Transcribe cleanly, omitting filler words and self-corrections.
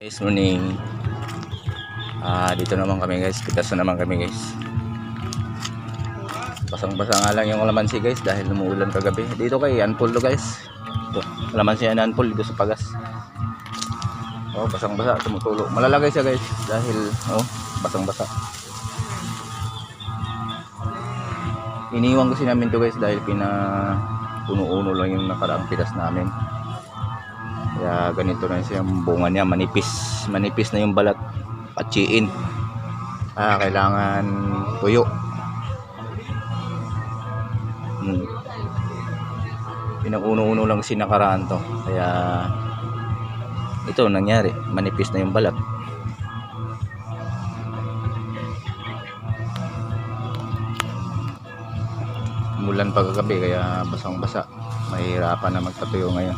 Guys, morning. Dito naman kami guys. Pitas na naman kami guys. Basang-basa nga lang yung kalamansi guys dahil umuulan kagabi. Dito kay Anpol to guys. Ito, kalamansi yan Anpol dito sa Pagas. Oh, basang-basa, tumutulo. Malalagay siya guys dahil basang-basa. Iniwan kasi namin to guys dahil puno-uno lang yung nakaraang pitas namin. Kaya ganito na siyang bunga niya, manipis na yung balat, patsiin. Kailangan tuyo. Pinag-uno-uno lang sinakaraan to, kaya ito nangyari, manipis na yung balat. Umulan pa kagabi kaya basang-basa, mahirapan na magpatuyo ngayon.